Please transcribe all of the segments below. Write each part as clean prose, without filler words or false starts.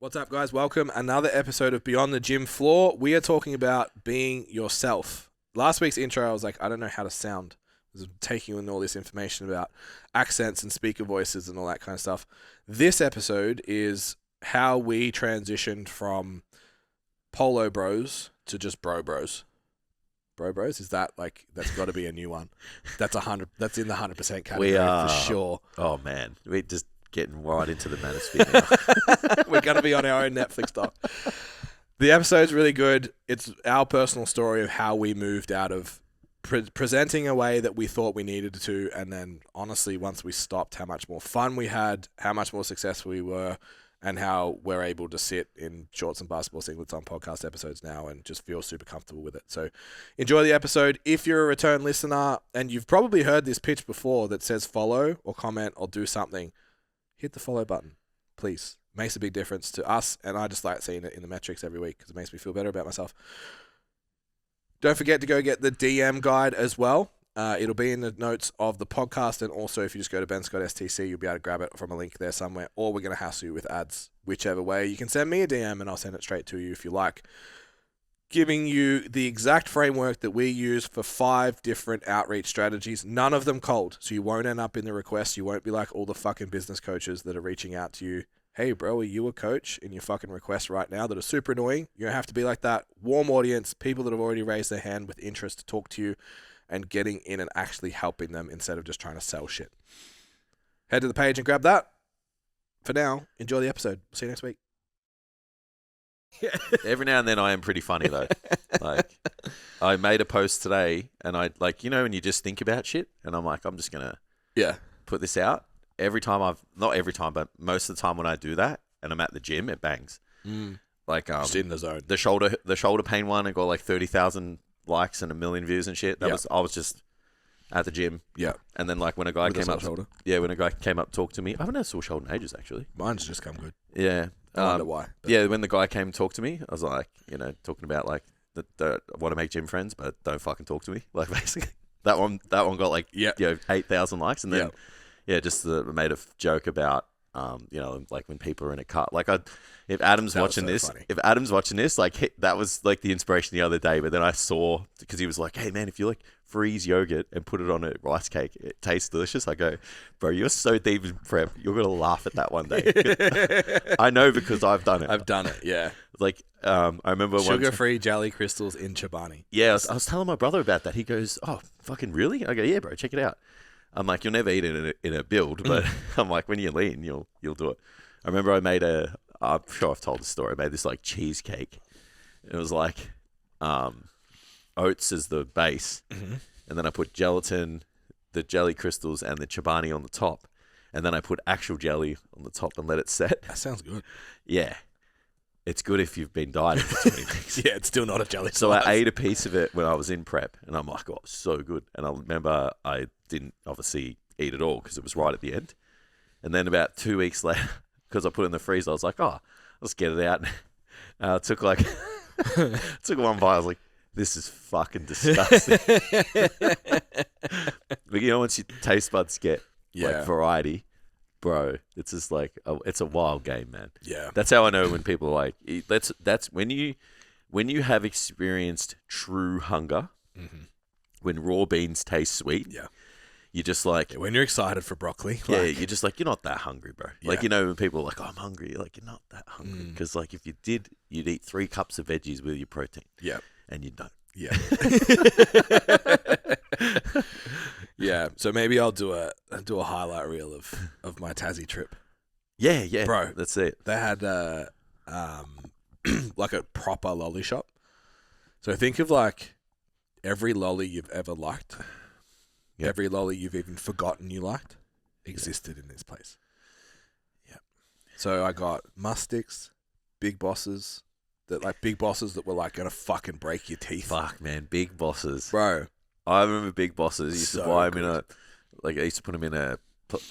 What's up, guys? Welcome. Another episode of Beyond the Gym Floor. We are talking about being yourself. Last week's intro, I was like, I don't know how to sound. I was taking in all this information about accents and speaker voices and all that kind of stuff. This episode is how we transitioned from polo bros to just bro bros. Bro bros? Is that like, that's got to be a new one. That's in the 100% category for sure. Oh man, we're just getting right into the manosphere now. We're going to be on our own Netflix doc. The episode's really good. It's our personal story of how we moved out of presenting a way that we thought we needed to, and then honestly, once we stopped, how much more fun we had, how much more successful we were, and how we're able to sit in shorts and basketball singlets on podcast episodes now and just feel super comfortable with it. So enjoy the episode. If you're a return listener and you've probably heard this pitch before that says follow or comment or do something, hit the follow button, please. Makes a big difference to us, and I just like seeing it in the metrics every week because it makes me feel better about myself. Don't forget to go get the DM guide as well. It'll be in the notes of the podcast, and also if you just go to Ben Scott STC, you'll be able to grab it from a link there somewhere, or we're going to hassle you with ads, whichever way. You can send me a DM, and I'll send it straight to you if you like. Giving you the exact framework that we use for 5 different outreach strategies, none of them cold, so you won't end up in the request. You won't be like all the fucking business coaches that are reaching out to you. Hey, bro, are you a coach in your fucking request right now that are super annoying? You don't have to be like that. Warm audience, people that have already raised their hand with interest to talk to you and getting in and actually helping them instead of just trying to sell shit. Head to the page and grab that. For now, enjoy the episode. See you next week. Every now and then I am pretty funny though. Like I made a post today and I like, you know, when you just think about shit and I'm like, I'm just going to put this out. Not every time, but most of the time when I do that and I'm at the gym, it bangs. Like just in the zone. The shoulder pain one, I got like 30,000 likes and 1 million views and shit. I was just at the gym. Yeah. And then like when a guy came up to talk to me, I haven't had a sore shoulder in ages actually. Mine's just come good. Yeah. I wonder why. Yeah, when the guy came to talk to me, I was like, you know, talking about like I want to make gym friends, but don't fucking talk to me. Like basically, that one got like 8,000 likes, and then just made a joke about you know, like when people are in a car. Like if Adam's watching this, like that was like the inspiration the other day. But then I saw, because he was like, hey man, if you like freeze yogurt and put it on a rice cake, it tastes delicious. I go, bro, you're so deep in prep, you're gonna laugh at that one day. I know because I've done it. I've done it. Yeah. Like I remember sugar-free jelly crystals in Chobani. Yeah, I was telling my brother about that. He goes, oh fucking really? I go, yeah bro, check it out. I'm like, you'll never eat it in a build, but I'm like, when you're lean, you'll do it. I remember I made I'm sure I've told the story. I made this like cheesecake. It was like oats as the base, and then I put gelatin, the jelly crystals, and the Chobani on the top, and then I put actual jelly on the top and let it set. That sounds good. Yeah. It's good if you've been dieting for 20 weeks. Yeah, it's still not a jelly So slice. I ate a piece of it when I was in prep, and I'm like, oh, so good. And I remember I didn't obviously eat it all because it was right at the end. And then about 2 weeks later, because I put it in the freezer, I was like, oh, let's get it out. I took like, took one bite. I was like, this is fucking disgusting. But you know, once your taste buds get like variety, bro, it's just like it's a wild game, man. Yeah, that's how I know when people are like that's when you have experienced true hunger, when raw beans taste sweet. Yeah, you're just like when you're excited for broccoli. Yeah, you're just like, you're not that hungry, bro. Yeah. Like, you know, when people are like, oh, I'm hungry, you're like, you're not that hungry, because like if you did, you'd eat 3 cups of veggies with your protein. Yeah, and you don't. Yeah. Yeah. So maybe I'll do a highlight reel of my Tassie trip. Yeah. Bro, that's it. They had like a proper lolly shop. So think of like every lolly you've ever liked, every lolly you've even forgotten you liked, existed in this place. Yeah. So I got mustics, big bosses that were like gonna fucking break your teeth. Fuck, man, big bosses, bro. I remember big bosses. You used to buy them I used to put them in a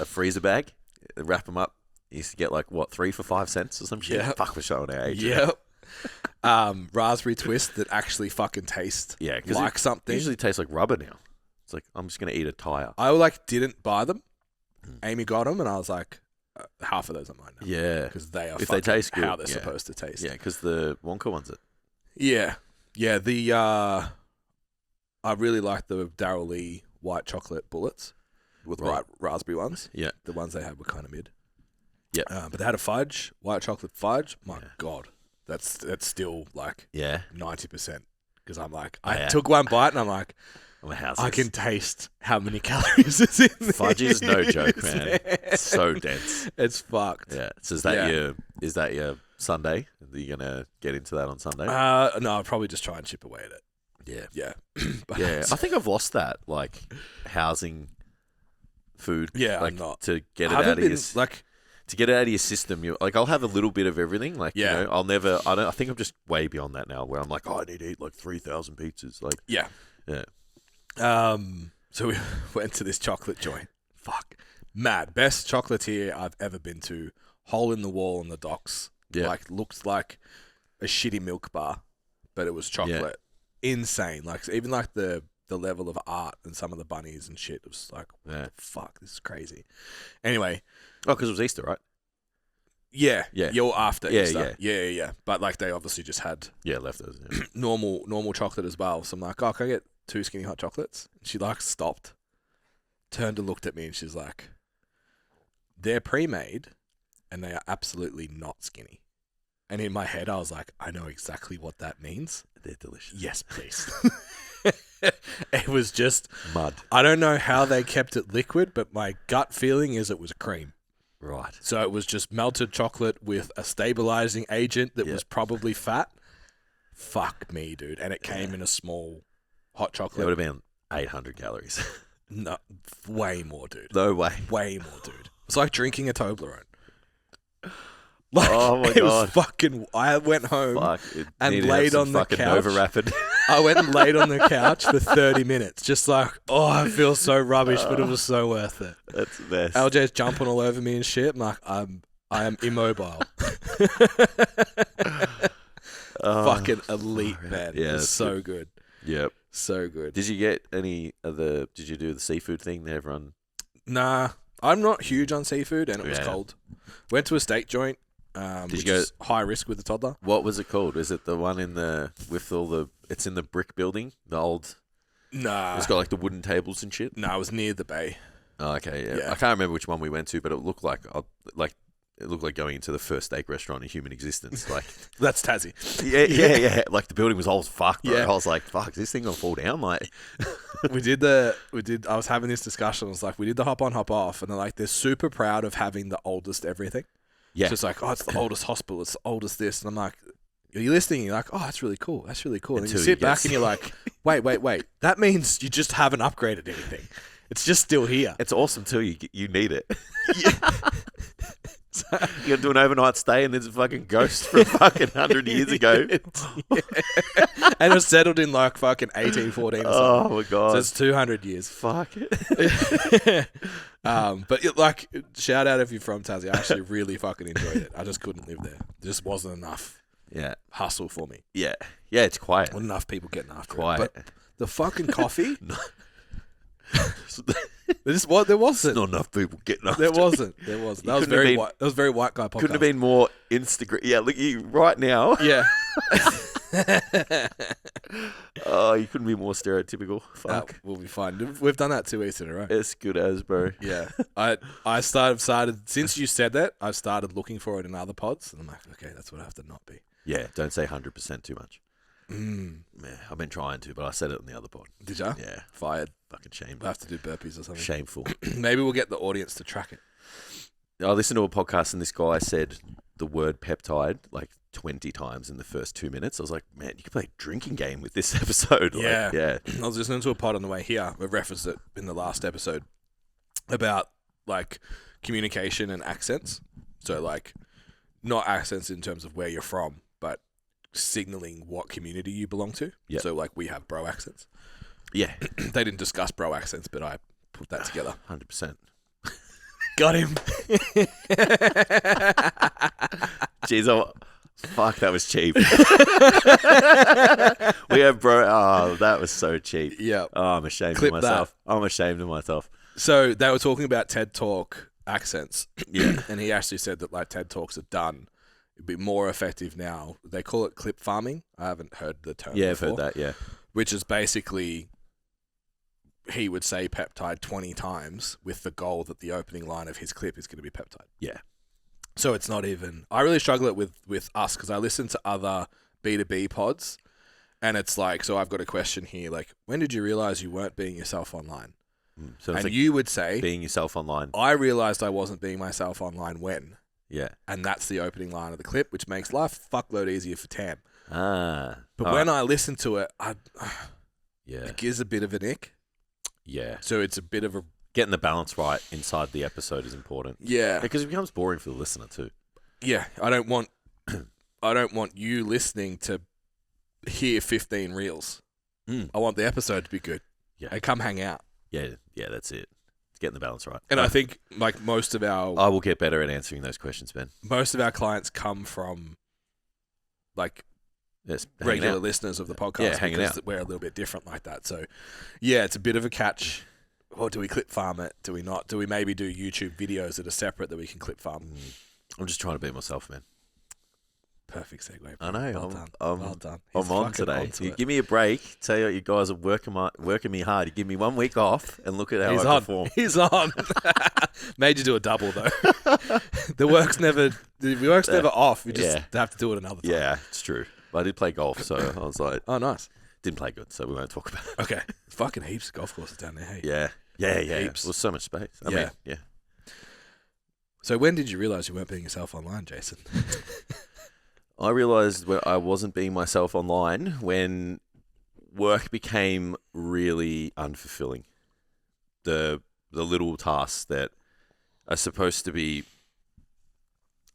freezer bag, wrap them up. You used to get like, what, 3 for 5 cents or some shit? Yep. Fuck, we're showing our age. Yep. Raspberry twist that actually fucking taste like something. It usually tastes like rubber now. It's like, I'm just going to eat a tire. I didn't buy them. Amy got them and I was like, half of those are mine now. Yeah. Because they are if they taste good, how they're supposed to taste. Yeah, because the Wonka one's it. Yeah. Yeah, I really like the Darryl Lee white chocolate bullets with white raspberry ones. Yeah. The ones they had were kind of mid. Yeah. But they had a white chocolate fudge. My God. That's still like 90%. Because I'm like, I took one bite and I'm like, I can taste how many calories is in this. Fudge is no joke, man. It's so dense. It's fucked. Yeah. So is that your Sunday? Are you gonna get into that on Sunday? No, I'll probably just try and chip away at it. Yeah. Yeah. I think I've lost that, like housing food. Yeah, like, I'm not. to get it out of your to get it out of your system. I'll have a little bit of everything. Like I'll never. I think I'm just way beyond that now. Where I'm like, I need to eat like 3,000 pizzas. Like yeah. So we went to this chocolate joint. Fuck, mad. Best chocolatier I've ever been to. Hole in the wall on the docks. Yeah. Like looked like a shitty milk bar, but it was chocolate. Yeah. Insane. Like even like the level of art and some of the bunnies and shit. It was like, what the fuck? This is crazy. Anyway. Oh, because it was Easter, right? Yeah. You're after Easter. Yeah. Yeah. But like they obviously just had leftovers. Yeah. normal chocolate as well. So I'm like, oh, can I get 2 skinny hot chocolates? And she like stopped, turned and looked at me and she's like, they're pre-made and they are absolutely not skinny. And in my head, I was like, I know exactly what that means. They're delicious. Yes, please. It was just mud. I don't know how they kept it liquid, but my gut feeling is it was cream. Right. So it was just melted chocolate with a stabilizing agent that was probably fat. Fuck me, dude. And it came in a small hot chocolate. It would have been 800 calories. No, way more, dude. No way. Way more, dude. It's like drinking a Toblerone. Like, oh my god! It was fucking. I went home and laid on the couch. Nova Rapid. I went and laid on the couch for 30 minutes, just like, I feel so rubbish, but it was so worth it. That's the best. LJ's jumping all over me and shit. I'm like, I am immobile. Fucking elite, man. Yeah, it's so good. Yep, so good. Did you get any of the? Did you do the seafood thing that everyone? Nah, I'm not huge on seafood, and it was cold. Went to a steak joint. Did which you go is high risk with the toddler? What was it called? Is it the one with all the? It's in the brick building, the old. Nah, it's got like the wooden tables and shit. No, it was near the bay. Oh, okay, yeah. I can't remember which one we went to, but it looked like going into the first steak restaurant in human existence. Like that's Tassie. Yeah. Like the building was old as fuck, bro. Yeah. I was like, fuck, is this thing gonna fall down? Like we did. I was having this discussion. I was like, we did the hop on, hop off, and they're like, they're super proud of having the oldest everything. Yeah. So it's like, oh, it's the oldest hospital, it's the oldest this. And I'm like, are you listening? You're like, oh, that's really cool. That's really cool. And then you sit back and you're like, wait. That means you just haven't upgraded anything. It's just still here. It's awesome too. You need it. You're doing an overnight stay and there's a fucking ghost from fucking 100 years ago. And it was settled in like fucking 1814 or something. Oh my God. So it's 200 years. Fuck it. But shout out if you're from Tassie. I actually really fucking enjoyed it. I just couldn't live there. There just wasn't enough hustle for me. Yeah, it's quiet. Wasn't enough people getting after quiet. it. But the fucking coffee... There wasn't. Not enough people getting after There wasn't. That was very white. That was very white guy podcast. Couldn't have been more Instagram. Yeah, look, you right now. Yeah. Oh, you couldn't be more stereotypical. Fuck. We'll be fine. We've done that 2 weeks in a row. It's good as, bro. Yeah. I started since you said that. I've started looking for it in other pods, and I'm like, okay, that's what I have to not be. Yeah. Don't say 100% too much. Yeah, I've been trying to, but I said it in the other pod. Did ya? Yeah. Fired. Fucking shame. We'll have to do burpees or something. Shameful. Maybe we'll get the audience to track it. I listened to a podcast and this guy said the word peptide like 20 times in the first 2 minutes. I was like, man, you could play a drinking game with this episode. Yeah. Yeah. I was listening to a pod on the way here. We referenced it in the last episode about like communication and accents. So like not accents in terms of where you're from, but signaling what community you belong to. Yep. So like we have bro accents. Yeah. They didn't discuss bro accents, but I put that together. 100%. Got him. Jeez, fuck, that was cheap. We have bro. Oh, that was so cheap. Yeah. Oh, I'm ashamed of myself. I'm ashamed of myself. So they were talking about TED Talk accents. Yeah. And he actually said that like TED Talks are done. It'd be more effective now. They call it clip farming. I haven't heard the term before. I've heard that, yeah. Which is basically, he would say peptide 20 times with the goal that the opening line of his clip is going to be peptide. Yeah. So it's not even... I really struggle it with us because I listen to other B2B pods and it's like, so I've got a question here, like, when did you realize you weren't being yourself online? So and like you would say... being yourself online. I realized I wasn't being myself online when... Yeah. And that's the opening line of the clip, which makes life a fuckload easier for Tam. But when I listen to it, yeah, it gives a bit of an ick. Yeah. So it's a bit of a... Getting the balance right inside the episode is important. Yeah. Because it becomes boring for the listener too. Yeah. I don't want you listening to hear 15 reels. I want the episode to be good. Yeah. And come hang out. Yeah, that's it. Getting the balance right. And I think like most of our... I will get better at answering those questions, Ben. Most of our clients come from like regular listeners of the podcast. Yeah, hanging because out. We're a little bit different like that. So yeah, it's a bit of a catch. Or do we clip farm it? Do we not? Do we maybe do YouTube videos that are separate that we can clip farm? I'm just trying to be myself, man. Perfect segue. Bro. I know. Well done. I'm on today. You give me a break. Tell you what, you guys are working me hard. You give me 1 week off, and look at how I perform. He's on. Made you do a double though. The work's never off. You just have to do it another time. Yeah, it's true. I did play golf, so I was like, oh, nice. Didn't play good, so we won't talk about it. Okay, fucking heaps of golf courses down there. Hey. Yeah. Heaps. Well, so much space. I mean, yeah. So when did you realize you weren't being yourself online, Jason? I realized I wasn't being myself online when work became really unfulfilling. The little tasks that are supposed to be,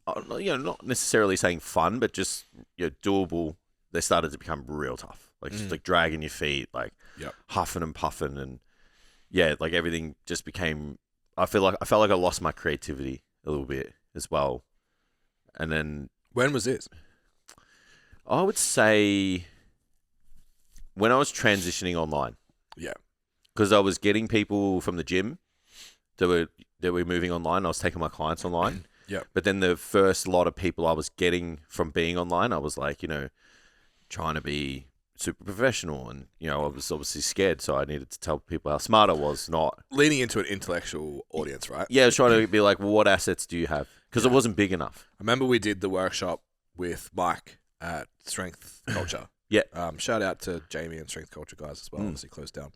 not necessarily saying fun, but just doable, they started to become real tough. Like just like dragging your feet, like huffing and puffing, and like everything just became. I felt like I lost my creativity a little bit as well. And then when was this? I would say when I was transitioning online. Yeah. Because I was getting people from the gym that were moving online. I was taking my clients online. Yeah. But then the first lot of people I was getting from being online, I was like, trying to be super professional, and I was obviously scared, so I needed to tell people how smart I was, not leaning into an intellectual audience, right? Yeah, I was trying to be like, well, what assets do you have? Because it wasn't big enough. I remember we did the workshop with Mike at Strength Culture. Yeah. Shout out to Jamie and Strength Culture guys as well. Obviously closed down.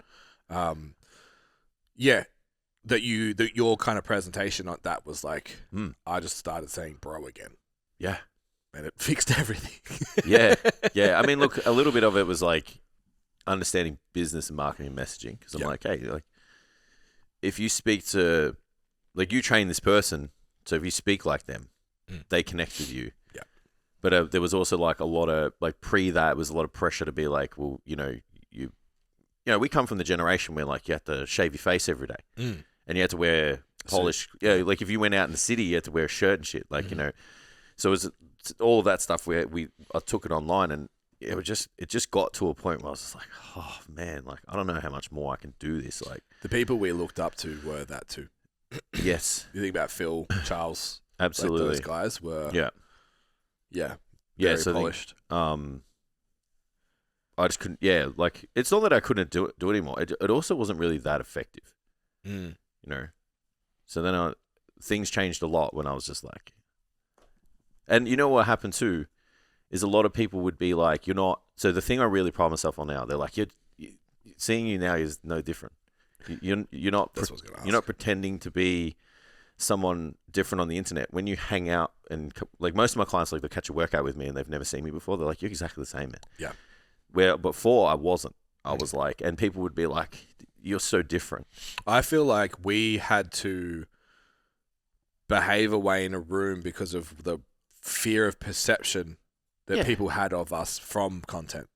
That your kind of presentation on that was like, I just started saying bro again. Yeah. And it fixed everything. Yeah. I mean, look, a little bit of it was like understanding business and marketing and messaging. Because I'm like, hey, like, if you speak to, like, you train this person, so if you speak like them, they connect with you. Yeah. But there was also like a lot of, like, that was a lot of pressure to be like, well, we come from the generation where, like, you have to shave your face every day. And you had to wear polish. Yeah, like if you went out in the city, you had to wear a shirt and shit. Like, so it was all of that stuff where I took it online, and it just got to a point where I was just like, oh man, like I don't know how much more I can do this. Like the people we looked up to were that too. Yes. You think about Phil, Charles, absolutely. Like those guys were so polished. I just couldn't. Yeah, like it's not that I couldn't do it anymore. It also wasn't really that effective. So then things changed a lot when I was just like, and what happened too is a lot of people would be like, you're not. So the thing I really pride myself on now, they're like, seeing you now is no different. You're not. You're not pretending to be someone different on the internet. When you hang out and like most of my clients, like they'll catch a workout with me and they've never seen me before. They're like, you're exactly the same, man. Yeah. Where before I wasn't. I was like, and people would be like, you're so different. I feel like we had to behave away in a room because of the fear of perception that people had of us from content.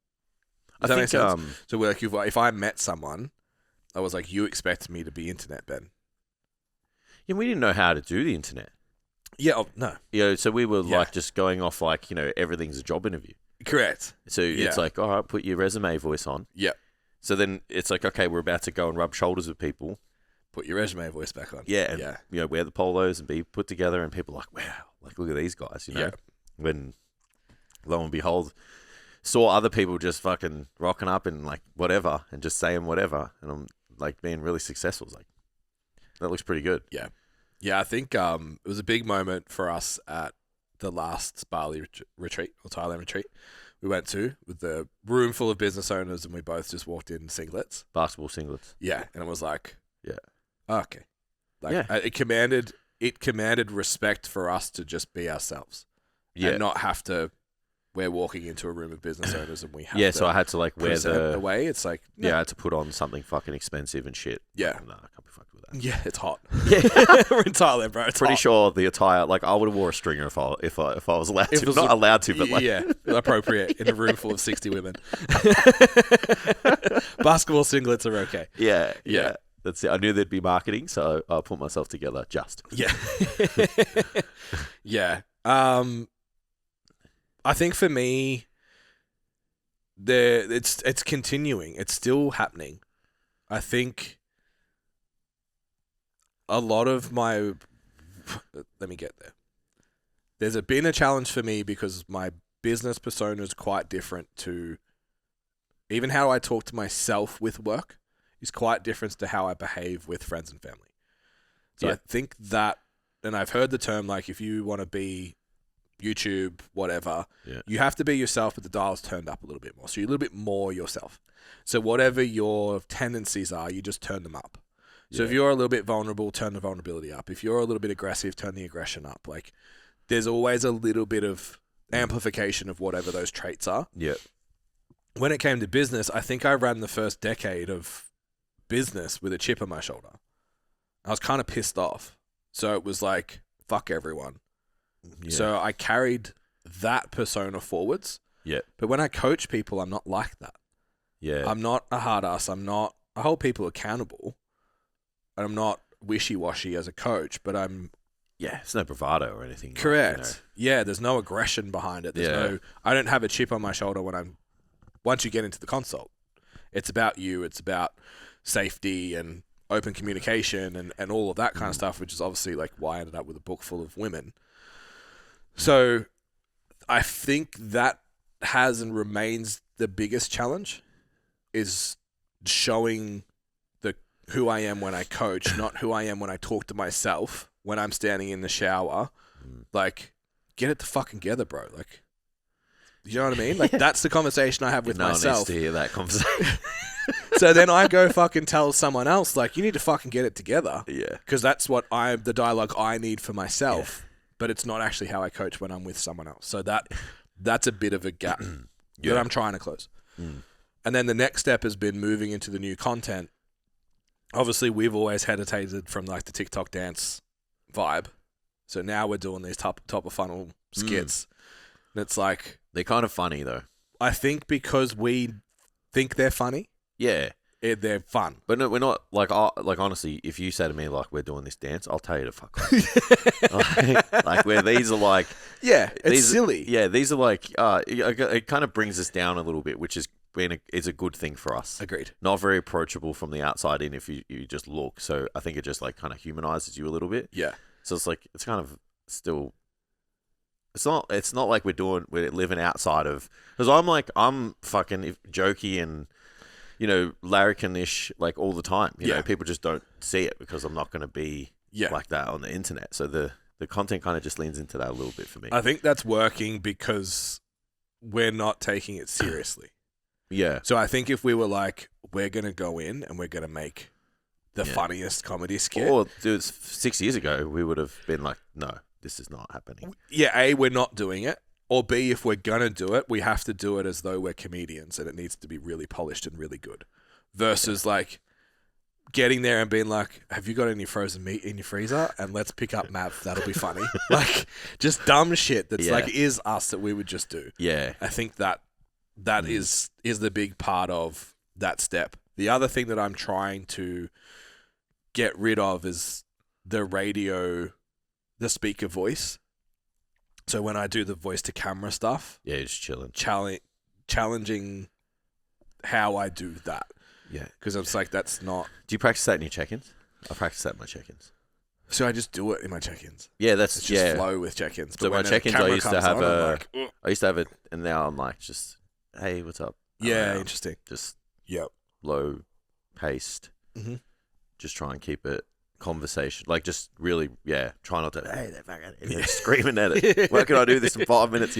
Does that make sense? So we're like, if I met someone, I was like, you expect me to be internet, Ben. Yeah, we didn't know how to do the internet. Yeah, no. So we were like just going off like, everything's a job interview. Correct. So it's like, all right, put your resume voice on. Yeah. So then it's like, okay, we're about to go and rub shoulders with people. Put your resume voice back on. Yeah, and, you know, wear the polos and be put together, and people are like, wow, like, look at these guys, you know? When, lo and behold, saw other people just fucking rocking up and, like, whatever, and just saying whatever, and I'm, like, being really successful. It's like, that looks pretty good. Yeah. Yeah, I think it was a big moment for us at the last Bali retreat, or Thailand retreat we went to, with the room full of business owners, and we both just walked in singlets. Basketball singlets. Yeah, and it was like... Yeah. Okay. Like, it commanded respect for us to just be ourselves. Yeah. And not have to... We're walking into a room of business owners and we have to... So I had to, like, wear the way. It's like... No. Yeah, I had to put on something fucking expensive and shit. Yeah. No, I can't be fucked with that. Yeah, it's hot. Yeah. We're in Thailand, bro. It's pretty hot. sure the attire... Like, I would have wore a stringer if I was allowed to. Not allowed to, but, like... Yeah, appropriate in a room full of 60 women. Basketball singlets are okay. Yeah. That's it. I knew there'd be marketing, so I put myself together just. Yeah. Yeah. I think for me, it's continuing. It's still happening. I think a lot of my... Let me get there. There's been a challenge for me because my business persona is quite different to... Even how I talk to myself with work is quite different to how I behave with friends and family. So I think that... And I've heard the term, like, if you want to be YouTube, whatever, you have to be yourself, but the dial's turned up a little bit more. So you're a little bit more yourself. So whatever your tendencies are, you just turn them up. So if you're a little bit vulnerable, turn the vulnerability up. If you're a little bit aggressive, turn the aggression up. Like, there's always a little bit of amplification of whatever those traits are. Yeah. When it came to business, I think I ran the first decade of business with a chip on my shoulder. I was kind of pissed off. So it was like, fuck everyone. Yeah. So I carried that persona forwards. Yeah. But when I coach people, I'm not like that. Yeah. I'm not a hard ass. I hold people accountable. And I'm not wishy-washy as a coach, but I'm... Yeah, it's no bravado or anything. Correct. Like, you know. Yeah, there's no aggression behind it. I don't have a chip on my shoulder once you get into the consult. It's about you. It's about safety and open communication and all of that kind of stuff, which is obviously like why I ended up with a book full of women. So I think that has and remains the biggest challenge, is showing who I am when I coach, not who I am when I talk to myself, when I'm standing in the shower. Like, get it the fucking together, bro. Like, you know what I mean? Like, that's the conversation I have with myself. No one needs to hear that conversation. So then I go fucking tell someone else, like, you need to fucking get it together. Yeah. Because that's what the dialogue I need for myself. Yeah. But it's not actually how I coach when I'm with someone else. So that's a bit of a gap that I'm trying to close. And then the next step has been moving into the new content. Obviously, we've always hesitated from like the TikTok dance vibe. So now we're doing these top of funnel skits. And it's like... They're kind of funny, though. I think because we think they're funny. Yeah. They're fun. But no, we're not... Like honestly, if you say to me, like, we're doing this dance, I'll tell you to fuck off. like, where these are like... Yeah, it's silly. Yeah, these are like... it kind of brings us down a little bit, which is... is a good thing for us. Agreed. Not very approachable from the outside in if you just look. So I think it just like kind of humanizes you a little bit. Yeah. So it's like, it's kind of still, it's not like we're living outside of, because I'm fucking jokey and, you know, larrikin-ish like all the time. You know, people just don't see it because I'm not going to be like that on the internet. So the content kind of just leans into that a little bit for me. I think that's working because we're not taking it seriously. Yeah. So I think if we were like, we're going to go in and we're going to make the funniest comedy skit. Or, dude, 6 years ago, we would have been like, no, this is not happening. Yeah, A, we're not doing it. Or B, if we're going to do it, we have to do it as though we're comedians and it needs to be really polished and really good. Versus like getting there and being like, have you got any frozen meat in your freezer? And let's pick up Mav. That'll be funny. Like just dumb shit that's like is us that we would just do. Yeah. I think that is the big part of that step. The other thing that I'm trying to get rid of is the speaker voice. So when I do the voice to camera stuff, just chilling, challenging how I do that. Yeah, because it's like that's not. Do you practice that in your check-ins? I practice that in my check-ins. So I just do it in my check-ins. Yeah, that's it's just flow with check-ins. So my check-ins, I used to have I used to have it, and now I'm like, just, hey, what's up? Yeah, interesting. Just yep, low paced. Mm-hmm. Just try and keep it conversation, like just really, try not to, hey, they're fucking screaming at it. Why can I do this in 5 minutes?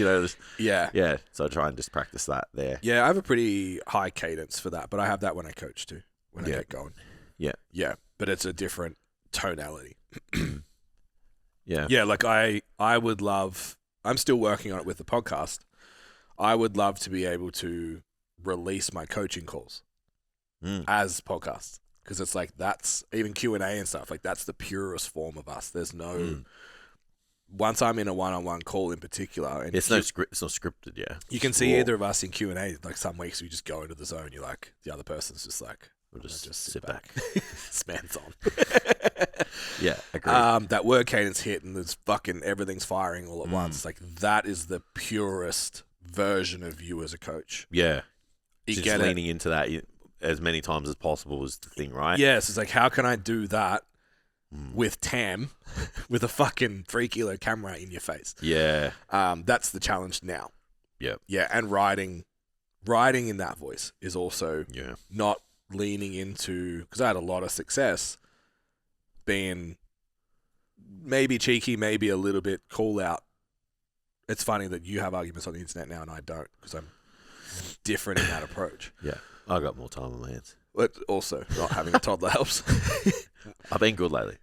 Yeah. So I try and just practice that there. Yeah, I have a pretty high cadence for that, but I have that when I coach too, when I get going. Yeah, but it's a different tonality. Yeah, like I would love. I'm still working on it with the podcast. I would love to be able to release my coaching calls as podcasts. Because it's like, that's even Q&A and stuff, like that's the purest form of us. There's no, once I'm in a one-on-one call in particular. And it's not scripted, yeah. You can see either of us in Q&A, like some weeks we just go into the zone. You're like, the other person's just like, we'll just sit back. Sman's on. Yeah, agree. That word cadence hit and there's fucking everything's firing all at once. Like that is the purest version of you as a coach. Yeah. You just get leaning into that as many times as possible is the thing, right? Yes, it's like, how can I do that with Tam, with a fucking 3 kilo camera in your face? Yeah. That's the challenge now. Yep. Yeah, and writing in that voice is also not leaning into, because I had a lot of success being maybe cheeky, maybe a little bit call out. It's funny that you have arguments on the internet now and I don't, because I'm different in that approach. Yeah. I got more time on my hands. But also, not having a toddler helps. I've been good lately.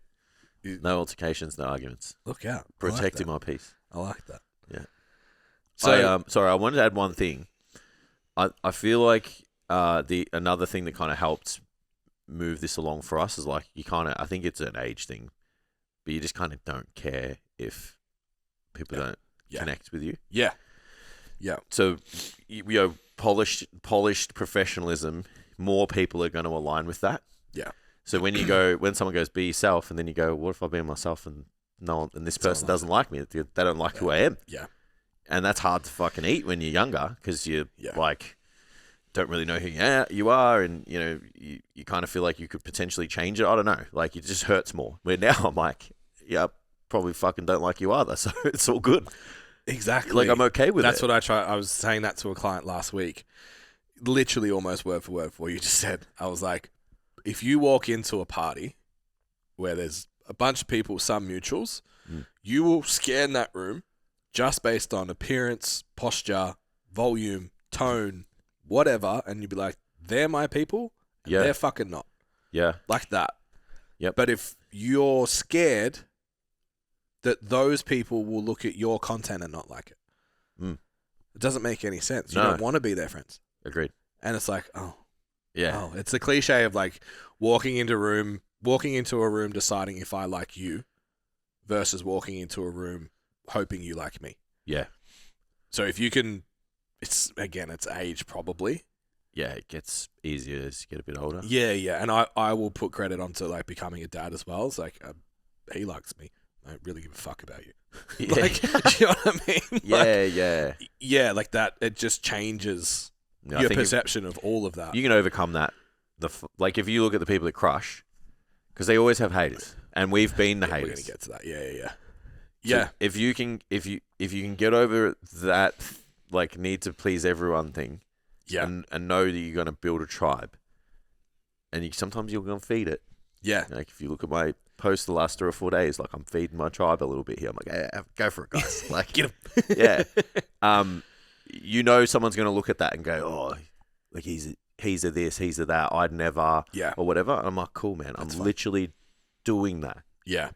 No altercations, no arguments. Look out. Protecting my peace. I like that. Yeah. So, sorry, I wanted to add one thing. I feel like another thing that kind of helped move this along for us is like, you kind of, I think it's an age thing, but you just kind of don't care if people don't connect with you. Yeah. Yeah. So, polished professionalism, more people are going to align with that. Yeah. So when someone goes, be yourself, and then you go, what if I be myself and this person doesn't like me? They don't like who I am. Yeah. And that's hard to fucking eat when you're younger, because you like don't really know who you are, and you kind of feel like you could potentially change it. I don't know. Like, it just hurts more. Where now I'm like, probably fucking don't like you either, so it's all good. Exactly. Like, I'm okay with it. That's what I try. I was saying that to a client last week, literally almost word for word for what you just said. I was like, if you walk into a party where there's a bunch of people, some mutuals, you will scan that room just based on appearance, posture, volume, tone, whatever, and you'd be like, they're my people, and they're fucking not. Yeah. Like that. Yep. But if you're scared that those people will look at your content and not like it, it doesn't make any sense. You don't want to be their friends. Agreed. And it's like, it's a cliche of like walking into a room deciding if I like you versus walking into a room hoping you like me. Yeah. So if you can, it's age probably. Yeah, it gets easier as you get a bit older. Yeah. And I will put credit onto like becoming a dad as well. It's like, he likes me. I don't really give a fuck about you. Yeah. Like, you know what I mean? Yeah, like that, it just changes your perception of all of that. You can overcome that. Like, if you look at the people that crush, because they always have haters, and we've been the haters. We're going to get to that. Yeah. So if you can get over that, like, need to please everyone thing, and know that you're going to build a tribe, and sometimes you're going to feed it. Yeah. Like, if you look at my post the last 3 or 4 days, like, I'm feeding my tribe a little bit here. I'm like, hey, go for it, guys. Like, get him. Yeah. Someone's going to look at that and go, oh, like, he's a this, he's a that, I'd never, or whatever. And I'm like, cool, man. I'm literally doing that. Yeah.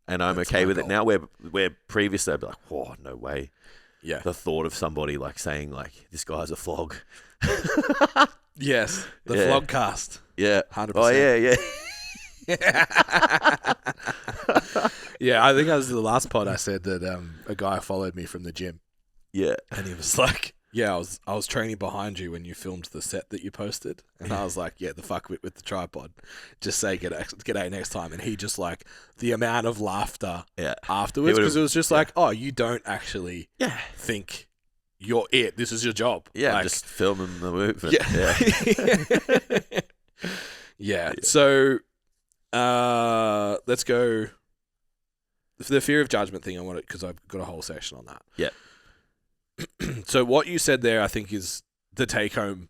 And I'm okay with it now, where previously I'd be like, oh, no way. Yeah. The thought of somebody like saying like, this guy's a flog. Yes. The flogcast. Yeah. 100%. Oh, yeah. Yeah, I think that was the last pod I said that a guy followed me from the gym. Yeah. And he was like, I was training behind you when you filmed the set that you posted. And I was like, the fuck with the tripod. Just say g'day next time. And he just like, the amount of laughter afterwards, because it was just like, oh, you don't actually think you're it. This is your job. Yeah, like, just filming the movement. Yeah. Yeah. So Let's go. The fear of judgment thing, I want it because I've got a whole section on that. Yeah. So what you said there, I think, is the take home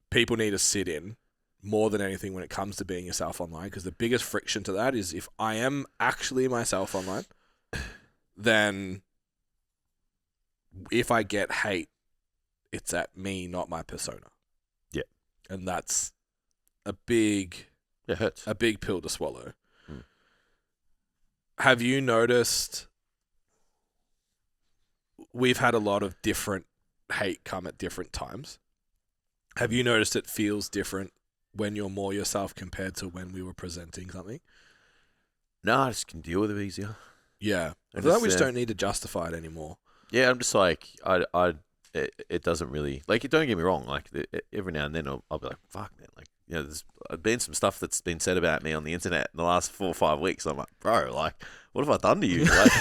people need to sit in more than anything when it comes to being yourself online, because the biggest friction to that is if I am actually myself online, then if I get hate, it's at me, not my persona. Yeah. And that's a big... It hurts. A big pill to swallow. Have you noticed we've had a lot of different hate come at different times? Have you noticed it feels different when you're more yourself compared to when we were presenting something? No, I just can deal with it easier. Yeah. I feel like we just don't need to justify it anymore. Yeah, I'm just like, it doesn't really, like, don't get me wrong, like, every now and then I'll be like, fuck, man, like, you know, there's been some stuff that's been said about me on the internet in the last 4 or 5 weeks. I'm like, bro, like, what have I done to you? Like,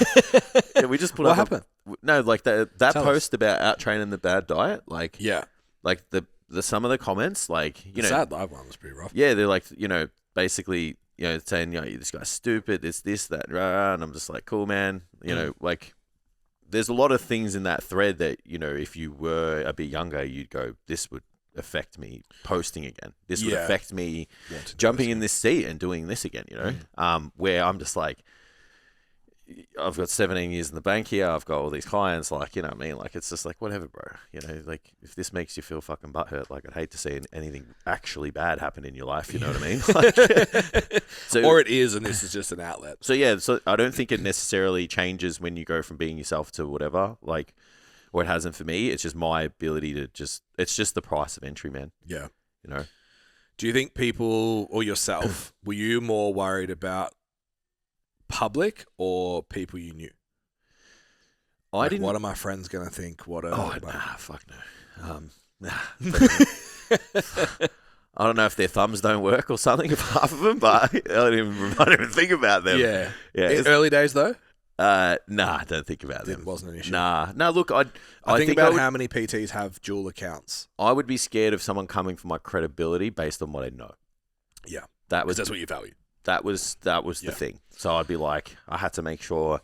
yeah, we just put what happened? No, like that post about out training the bad diet, like, yeah, like the some of the comments, like, you know, sad live one was pretty rough. Yeah, they're like, you know, basically, you know, saying, you know, this guy's stupid, this, that, rah, and I'm just like, cool, man, you know, like, there's a lot of things in that thread that, you know, if you were a bit younger, you'd go, this would affect me posting again. This would affect me jumping in this seat and doing this again, you know? Where I'm just like, I've got 17 years in the bank here. I've got all these clients, like, you know what I mean? Like, it's just like, whatever, bro. You know, like, if this makes you feel fucking butthurt, like, I'd hate to see anything actually bad happen in your life, you know what I mean? Like, so, or it is, and this is just an outlet. So, yeah, so I don't think it necessarily changes when you go from being yourself to whatever, like, or it hasn't for me. It's just my ability to it's just the price of entry, man. Yeah. You know? Do you think people, or yourself, were you more worried about public or people you knew? I didn't. What are my friends gonna think? What are? Oh, nah, fuck no. Nah. I don't know if their thumbs don't work or something, if half of them, but I don't even think about them. Yeah. Yeah. Early days though. Nah, I don't think about them. It wasn't an issue. Nah. Look, I think about how many PTs have dual accounts. I would be scared of someone coming for my credibility based on what I know. Yeah, that's what you value. That was the thing. So I'd be like, I had to make sure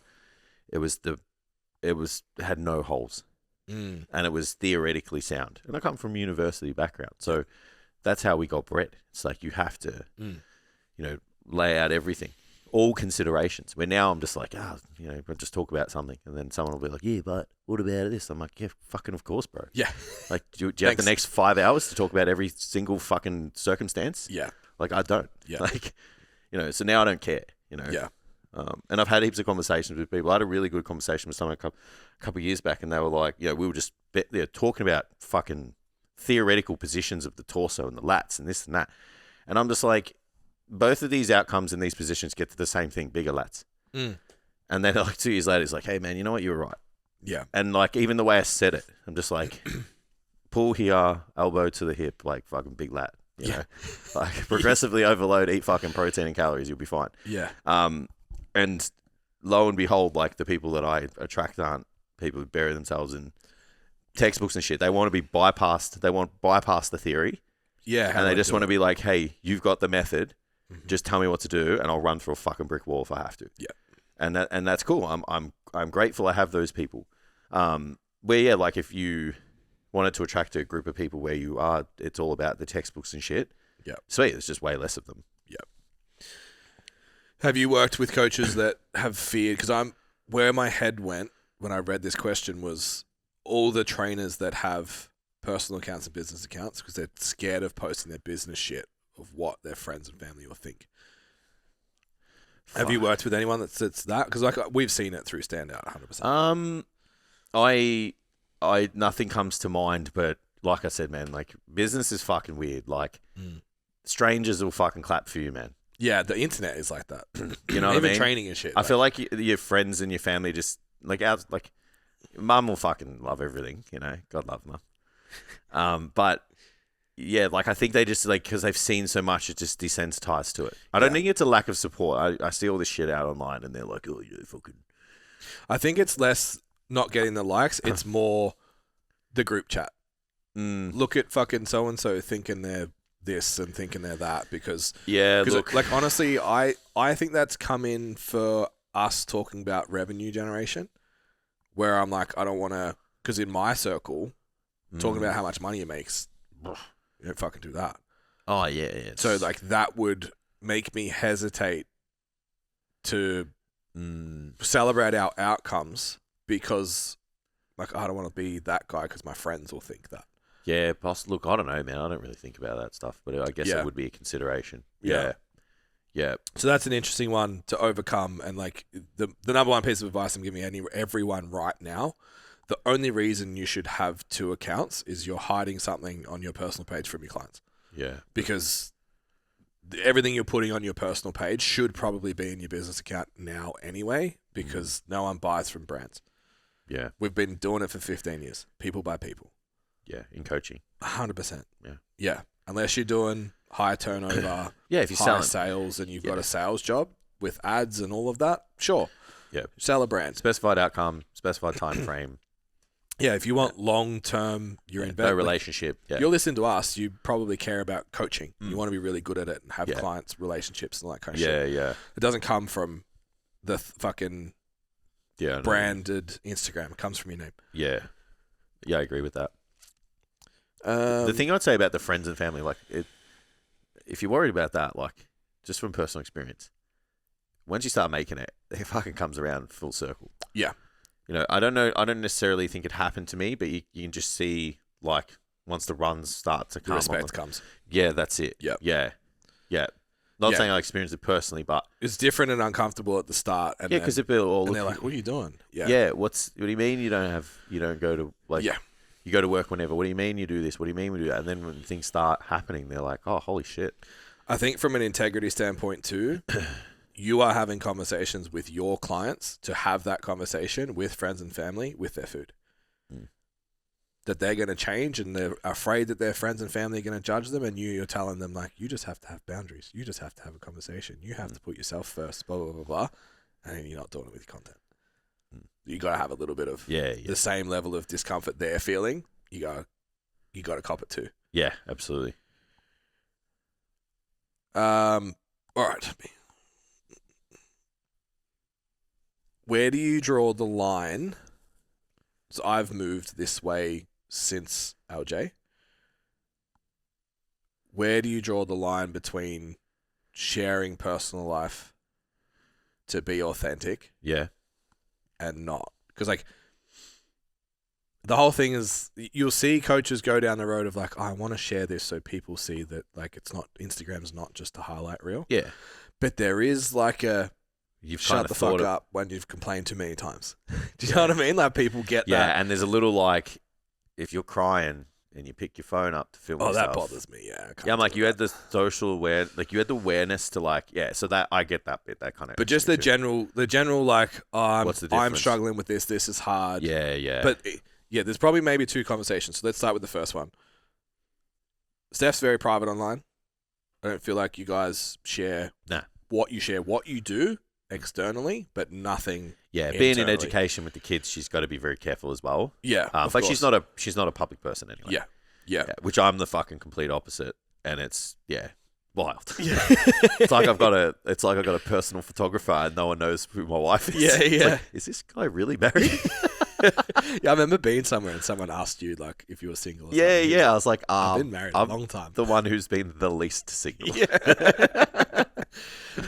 it had no holes, and it was theoretically sound. And I come from a university background, so that's how we got bred. It's like you have to, you know, lay out everything. All considerations. Where now I'm just like, you know, I'll just talk about something, and then someone will be like, yeah, but what about this? I'm like, yeah, fucking of course, bro. Yeah. Like, do you have the next 5 hours to talk about every single fucking circumstance? Yeah. Like, I don't. Yeah. Like, you know, so now I don't care, you know. Yeah. And I've had heaps of conversations with people. I had a really good conversation with someone a couple of years back, and they were like, you know, we were just talking about fucking theoretical positions of the torso and the lats and this and that. And I'm just like, both of these outcomes in these positions get to the same thing, bigger lats. And then like 2 years later, it's like, hey, man, you know what? You were right. Yeah. And like even the way I said it, I'm just like, pull here, elbow to the hip, like fucking big lat. You know? Like progressively overload, eat fucking protein and calories, you'll be fine. Yeah. And lo and behold, like the people that I attract aren't people who bury themselves in textbooks and shit. They want to be bypassed. They want bypass the theory. Yeah. And they just want to be like, hey, you've got the method. Just tell me what to do, and I'll run through a fucking brick wall if I have to. Yeah, and that's cool. I'm grateful I have those people. Where yeah, like if you wanted to attract a group of people where you are, it's all about the textbooks and shit. Yeah, sweet. There's just way less of them. Yeah. Have you worked with coaches that have feared? Because where my head went when I read this question was all the trainers that have personal accounts and business accounts because they're scared of posting their business shit of what their friends and family will think. Have you worked with anyone that's that? Because like we've seen it through Standout 100%. I nothing comes to mind, but like I said, man, like business is fucking weird. Like strangers will fucking clap for you, man. Yeah, the internet is like that. You know what I mean? Even training and shit. I feel like your friends and your family just like mum will fucking love everything, you know. God love mum. But yeah, like I think they just like because they've seen so much, it just desensitized to it. I don't think it's a lack of support. I see all this shit out online, and they're like, "Oh, you fucking." I think it's less not getting the likes; it's more the group chat. Look at fucking so and so thinking they're this and thinking they're that because look, like honestly, I think that's come in for us talking about revenue generation, where I'm like, I don't want to, because in my circle, talking about how much money it makes, you don't fucking do that. Oh yeah. So like that would make me hesitate to celebrate our outcomes because like I don't want to be that guy because my friends will think that. Yeah, look, I don't know, man. I don't really think about that stuff, but I guess it would be a consideration. Yeah. So that's an interesting one to overcome. And like the number one piece of advice I'm giving everyone right now, the only reason you should have 2 accounts is you're hiding something on your personal page from your clients. Yeah. Because everything you're putting on your personal page should probably be in your business account now anyway, because no one buys from brands. Yeah. We've been doing it for 15 years. People buy people. Yeah, in coaching. 100%. Yeah. Yeah. Unless you're doing high turnover, if you're high selling sales and you've got a sales job with ads and all of that, sure. Yeah. Sell a brand. Specified outcome, specified time frame. Yeah, if you want long-term, you're in no relationship. Yeah. You're listening to us, you probably care about coaching. You want to be really good at it and have clients, relationships and all that kind of shit. Yeah. It doesn't come from the fucking branded Instagram. It comes from your name. Yeah. Yeah, I agree with that. The thing I'd say about the friends and family, like, if you're worried about that, like, just from personal experience, once you start making it, it fucking comes around full circle. Yeah. You know, I don't necessarily think it happened to me, but you can just see, like, once the runs start to come. The respect comes. Yeah, that's it. Yep. Yeah. Not saying I experienced it personally, but it's different and uncomfortable at the start. And because they're like, "What are you doing?" Yeah. What do you mean you don't go to like? Yeah. You go to work whenever. What do you mean you do this? What do you mean we do that? And then when things start happening, they're like, "Oh, holy shit!" I think from an integrity standpoint too, you are having conversations with your clients to have that conversation with friends and family with their food. That they're going to change and they're afraid that their friends and family are going to judge them, and you're telling them like, you just have to have boundaries. You just have to have a conversation. You have to put yourself first, blah, blah, blah, blah. And you're not doing it with your content. You got to have a little bit of the same level of discomfort they're feeling. You got to cop it too. Yeah, absolutely. All right. Where do you draw the line? So I've moved this way since LJ. Where do you draw the line between sharing personal life to be authentic? Yeah. And not? Because like the whole thing is you'll see coaches go down the road of like, oh, I want to share this so people see that like it's not, Instagram's not just a highlight reel. Yeah. But there is like a you've shut the fuck up when you've complained too many times. Do you know what I mean? Like people get that. Yeah, and there's a little like if you're crying and you pick your phone up to film yourself. That bothers me. Yeah. I'm like, you had the social like you had the awareness to like, so that I get that bit, that kind of. But just the general like, what's the difference? I'm struggling with this. This is hard. Yeah. But there's probably maybe 2 conversations. So let's start with the first one. Steph's very private online. I don't feel like you guys share what you do externally, but nothing. Yeah, being in education with the kids, she's got to be very careful as well. Yeah, like she's not a public person anyway. Yeah. Which I'm the fucking complete opposite, and it's wild. Yeah, it's like I've got a personal photographer, and no one knows who my wife is. Yeah. It's like, is this guy really married? I remember being somewhere and someone asked you like if you were single. I was like, I've been married a long time. The one who's been the least single.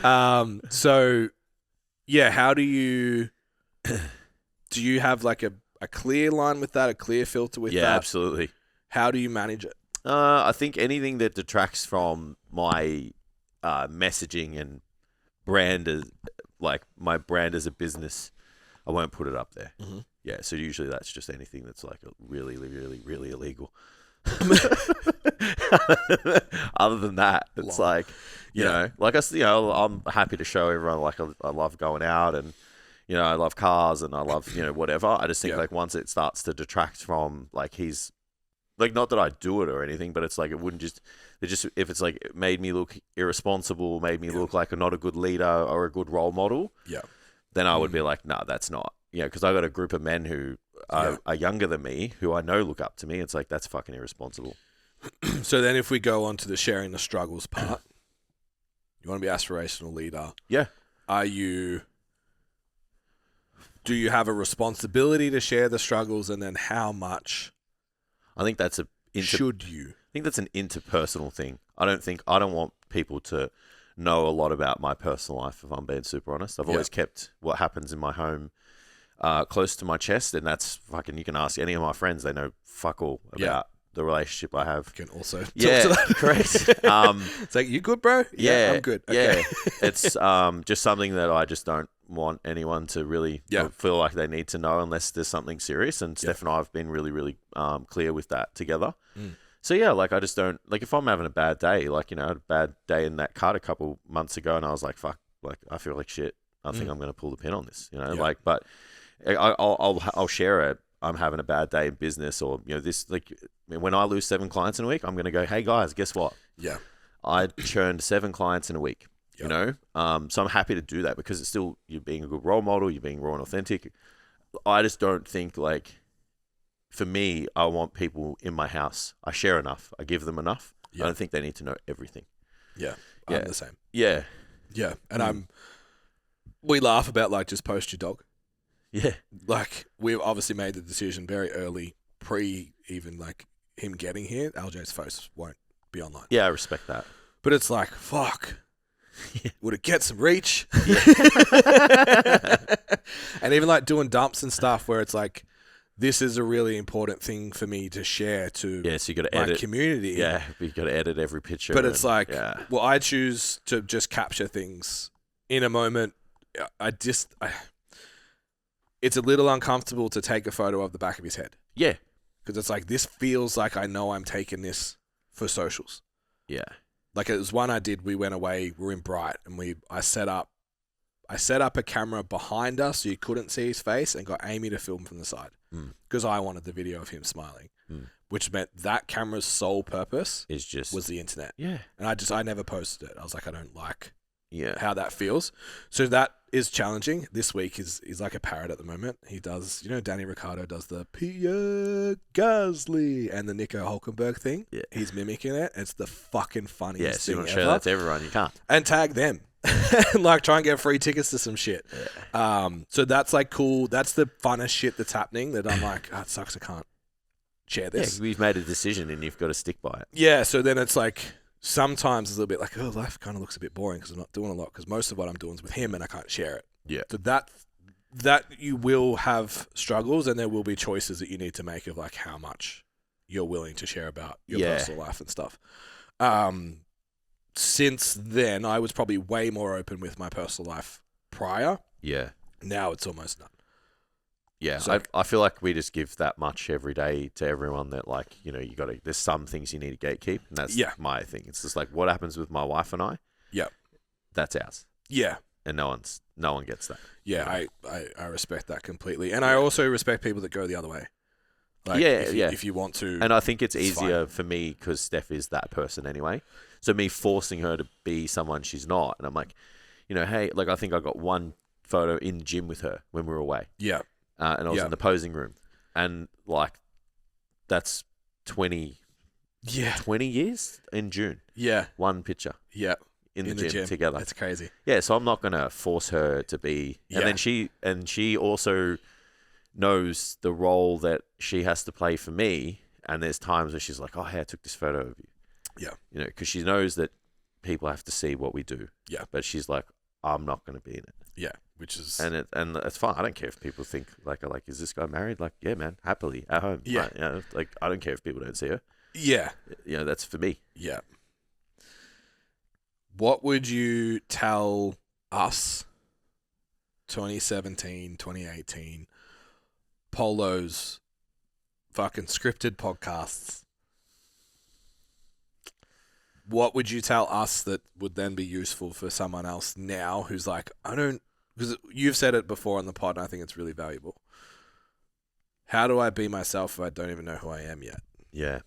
Yeah. So. Yeah, how do you have like a clear line with that, a clear filter with that? Yeah, absolutely. How do you manage it? I think anything that detracts from my messaging and brand as like my brand as a business, I won't put it up there. Mm-hmm. Yeah, so usually that's just anything that's like really, really, really illegal. Other than that, it's like, you know, like I'm happy to show everyone like I love going out and, you know, I love cars and I love, you know, whatever. I just think like once it starts to detract from like he's like, not that I do it or anything, but it's like it wouldn't just if it's like it made me look irresponsible, made me look like not a good leader or a good role model. Yeah. Then I would be like, no, that's not. Yeah, because I got a group of men who are younger than me, who I know look up to me. It's like, that's fucking irresponsible. So then if we go on to the sharing the struggles part, you want to be aspirational leader. Yeah. Do you have a responsibility to share the struggles, and then how much I think that's should you? I think that's an interpersonal thing. I don't want people to know a lot about my personal life, if I'm being super honest. I've always kept what happens in my home close to my chest, and that's fucking, you can ask any of my friends, they know fuck all about the relationship I have. You can also talk to that. Correct. It's like, you good, bro? Yeah, I'm good. Okay. Yeah. It's just something that I just don't want anyone to really feel like they need to know unless there's something serious. And Steph and I have been really, really clear with that together. So yeah, like I just don't, like if I'm having a bad day, like, you know, I had a bad day in that cut a couple months ago and I was like, fuck, like I feel like shit. I think I'm going to pull the pin on this, you know, like, but I'll share it. I'm having a bad day in business, or, you know, this, like when I lose 7 clients in a week, I'm going to go, hey guys, guess what? Yeah. I churned 7 clients in a week, you know? So I'm happy to do that because it's still, you're being a good role model, you're being raw and authentic. I just don't think, like, for me, I want people in my house. I share enough. I give them enough. I don't think they need to know everything. Yeah. I'm the same. Yeah. Yeah. And we laugh about, like, just post your dog. Yeah. Like, we've obviously made the decision very early, even like him getting here. LJ's posts won't be online. Yeah, I respect that. But it's like, fuck. Would it get some reach? And even like doing dumps and stuff where it's like, this is a really important thing for me to share to so you got to my edit community. Yeah, you got to edit every picture. But it's like, well, I choose to just capture things in a moment. It's a little uncomfortable to take a photo of the back of his head. Yeah. Because it's like, this feels like I know I'm taking this for socials. Yeah. Like it was one I did, we went away, we were in Bright, and I set up a camera behind us so you couldn't see his face and got Amy to film from the side. Because I wanted the video of him smiling. Which meant that camera's sole purpose was the internet. Yeah. And I never posted it. I was like, I don't like how that feels. So that is challenging. This week he's like a parrot at the moment. He does, you know, Danny Ricciardo does the Pierre Gasly and the Nico Hulkenberg thing. Yeah. He's mimicking it. It's the fucking funniest thing ever. Yeah, so you want to show that to everyone, you can't. And tag them. Like try and get free tickets to some shit. Yeah. So that's like cool. That's the funnest shit that's happening that I'm like, it sucks I can't share this. Yeah, we've made a decision and you've got to stick by it. Yeah, so then it's like sometimes it's a little bit like, oh, life kind of looks a bit boring because I'm not doing a lot because most of what I'm doing is with him and I can't share it. Yeah. So that you will have struggles and there will be choices that you need to make of like how much you're willing to share about your personal life and stuff. Since then, I was probably way more open with my personal life prior. Yeah. Now it's almost none. Yeah, so, I feel like we just give that much every day to everyone that, like, you know, there's some things you need to gatekeep, and that's my thing. It's just like what happens with my wife and I. Yeah, that's ours. Yeah, and no one gets that. Yeah, I respect that completely, and I also respect people that go the other way. Like, if you want to, and I think it's easier for me because Steph is that person anyway. So me forcing her to be someone she's not, and I'm like, you know, hey, like I think I got one photo in the gym with her when we were away. Yeah. And I was in the posing room. And, like, that's 20 years in June. Yeah. One picture. Yeah. In the gym together. That's crazy. Yeah, so I'm not going to force her to be... And then she also knows the role that she has to play for me. And there's times where she's like, oh, hey, I took this photo of you. Yeah. You know, because she knows that people have to see what we do. Yeah. But she's like, I'm not going to be in it. Yeah. Which is and it's fine. I don't care if people think like is this guy married? Like, yeah, man, happily at home. Yeah, you know, like I don't care if people don't see her. Yeah, you know, that's for me. Yeah. What would you tell us? 2017, 2018, Polo's fucking scripted podcasts. What would you tell us that would then be useful for someone else now who's like, because you've said it before on the pod, and I think it's really valuable. How do I be myself if I don't even know who I am yet? Yeah.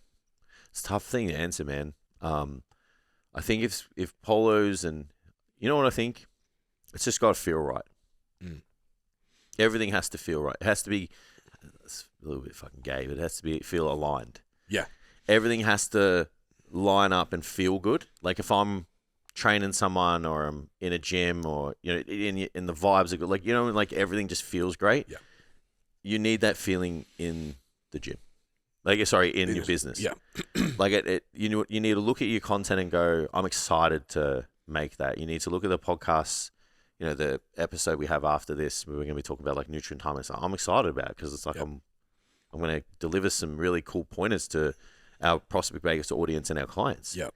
It's a tough thing to answer, man. I think if Polos and... You know what I think? It's just got to feel right. Everything has to feel right. It has to be... It's a little bit fucking gay, but it has to feel aligned. Yeah. everything has to line up and feel good. Like if I'm training someone or I'm in a gym or, you know, in the vibes are good, like, you know, like everything just feels great. Yeah. You need that feeling in the gym. Like, sorry, in your business. Yeah. Like you need to look at your content and go, I'm excited to make that. You need to look at the podcasts, you know, the episode we have after this, where we're going to be talking about like nutrient timing. So I'm excited about it because it's like, I'm going to deliver some really cool pointers to our prospect-based audience and our clients. Yeah.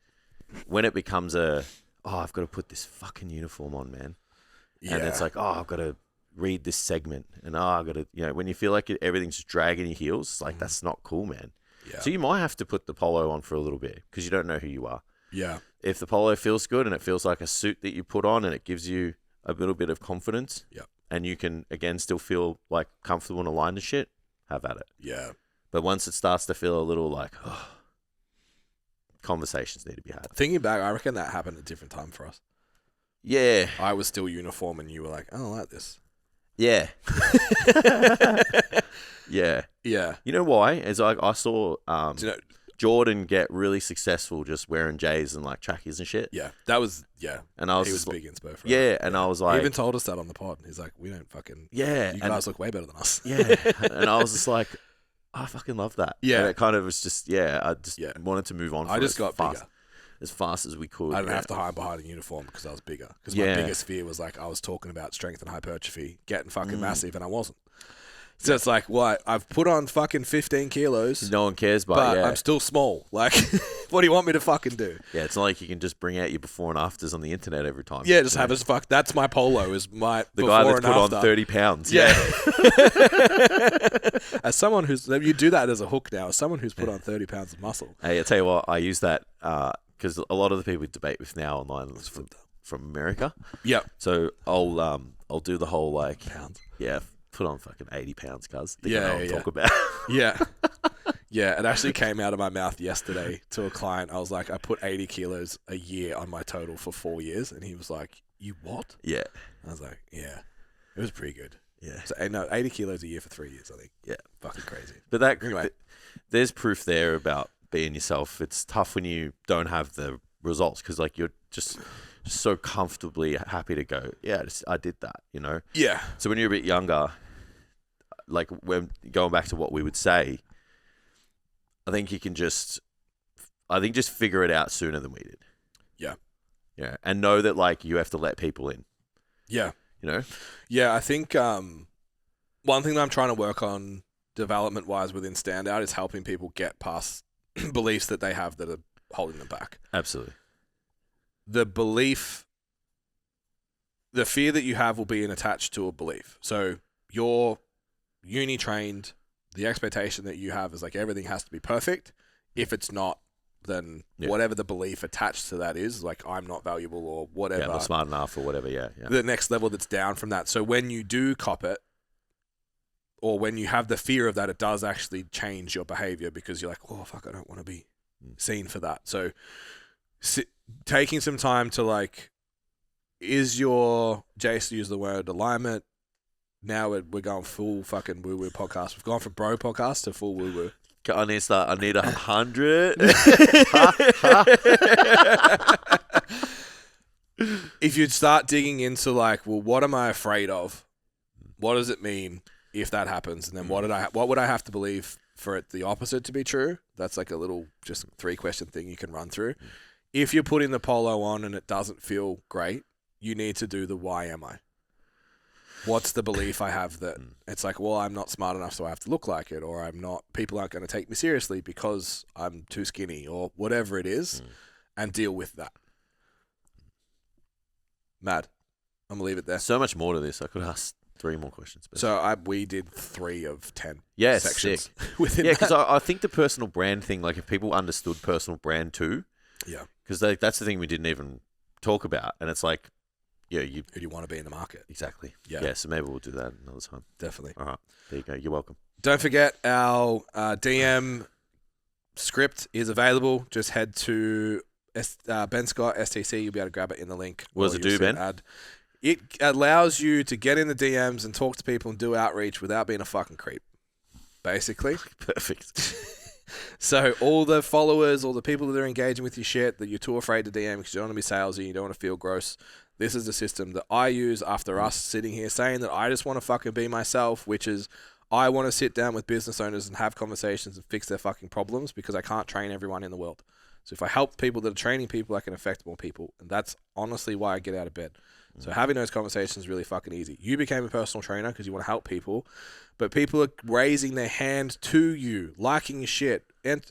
When it becomes I've got to put this fucking uniform on, man. Yeah. And it's like, I've got to read this segment, and I've got to, you know, when you feel like everything's just dragging your heels, it's like, that's not cool, man. Yeah. So you might have to put the polo on for a little bit because you don't know who you are. Yeah. If the polo feels good and it feels like a suit that you put on and it gives you a little bit of confidence, and you can, again, still feel like comfortable and aligned to shit, have at it. Yeah. But once it starts to feel a little like, conversations need to be had. Thinking back, I reckon that happened at a different time for us. Yeah. I was still uniform and you were like, I don't like this. Yeah. Yeah. Yeah. You know why? Is like I saw Jordan get really successful just wearing J's and like trackies and shit. Yeah. That was, And I was, he was big inspo for it. And I was like, he even told us that on the pod. He's like, we don't fucking, you guys look way better than us. Yeah. And I was just like, I fucking love that. Yeah. And it kind of was just, I just wanted to move on. I just got bigger. As fast as we could. I didn't have to hide behind a uniform because I was bigger. Because my biggest fear was like, I was talking about strength and hypertrophy, getting fucking massive, and I wasn't. So it's like, what? I've put on fucking 15 kilos. No one cares, but I'm still small. Like, what do you want me to fucking do? Yeah, it's not like you can just bring out your before and afters on the internet every time. Yeah, just have us fuck. That's my polo. Is my the before guy that's and put after. on 30 pounds. Yeah. As someone who's, you do that as a hook now. As someone who's put on 30 pounds of muscle. Hey, I tell you what, I use that because a lot of the people we debate with now online is from America. Yeah. So I'll do the whole like pounds. Yeah. Put on fucking 80 pounds, cuz. Talk about. Yeah. Yeah, it actually came out of my mouth yesterday to a client. I was like, I put 80 kilos a year on my total for 4 years. And he was like, you what? Yeah. I was like, yeah. It was pretty good. Yeah. So, no, 80 kilos a year for 3 years, I think. Yeah. Fucking crazy. But anyway, there's proof there about being yourself. It's tough when you don't have the results because like you're just so comfortably happy to go, I did that, you know? Yeah. So when you're a bit younger, like when going back to what we would say, I think you can just figure it out sooner than we did. Yeah. Yeah. And know that like you have to let people in. Yeah. You know? Yeah, I think one thing that I'm trying to work on development-wise within Standout is helping people get past beliefs that they have that are holding them back. Absolutely. The fear that you have will be attached to a belief. So you're uni trained, the expectation that you have is like everything has to be perfect. If it's not, then whatever the belief attached to that is, like I'm not valuable or whatever. Yeah, I'm not smart enough or whatever, yeah. The next level that's down from that. So when you do cop it, or when you have the fear of that, it does actually change your behavior because you're like, oh, fuck, I don't want to be seen for that. So taking some time to like, is your, Jace used the word alignment. Now we're going full fucking woo-woo podcast. We've gone from bro podcast to full woo-woo. I need 100. If you'd start digging into like, well, what am I afraid of? What does it mean if that happens? And then what would I have to believe for it the opposite to be true? That's like a little just 3-question thing you can run through. If you're putting the polo on and it doesn't feel great, you need to do the why am I? What's the belief I have that it's like, well, I'm not smart enough, so I have to look like it, or people aren't going to take me seriously because I'm too skinny, or whatever it is, and deal with that. Mad. I'm going to leave it there. So much more to this. I could ask 3 more questions. But... So we did 3 of 10 sections. Sick. Yeah, because I think the personal brand thing, like if people understood personal brand too, because that's the thing we didn't even talk about, and it's like, who do you want to be in the market? Exactly. Yeah. So maybe we'll do that another time. Definitely. All right. There you go. You're welcome. Don't forget our DM script is available. Just head to Ben Scott STC. You'll be able to grab it in the link. What does it do, Ben? It allows you to get in the DMs and talk to people and do outreach without being a fucking creep. Basically. Perfect. So all the followers, all the people that are engaging with your shit that you're too afraid to DM because you don't want to be salesy, you don't want to feel gross. This is the system that I use after us sitting here saying that I just want to fucking be myself, which is I want to sit down with business owners and have conversations and fix their fucking problems because I can't train everyone in the world. So if I help people that are training people, I can affect more people. And that's honestly why I get out of bed. So having those conversations is really fucking easy. You became a personal trainer because you want to help people, but people are raising their hand to you, liking your shit, and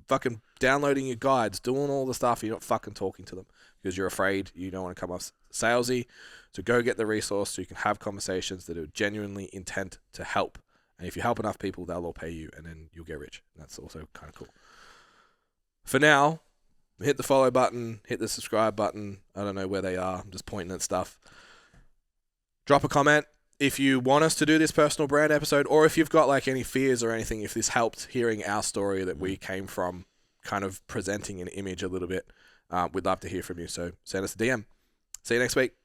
fucking downloading your guides, doing all the stuff. You're not fucking talking to them because you're afraid you don't want to come off salesy. So go get the resource so you can have conversations that are genuinely intent to help. And if you help enough people, they'll all pay you, and then you'll get rich. And that's also kind of cool. For now, hit the follow button, hit the subscribe button. I don't know where they are. I'm just pointing at stuff. Drop a comment if you want us to do this personal brand episode, or if you've got like any fears or anything, if this helped hearing our story that we came from, kind of presenting an image a little bit. We'd love to hear from you. So send us a DM. See you next week.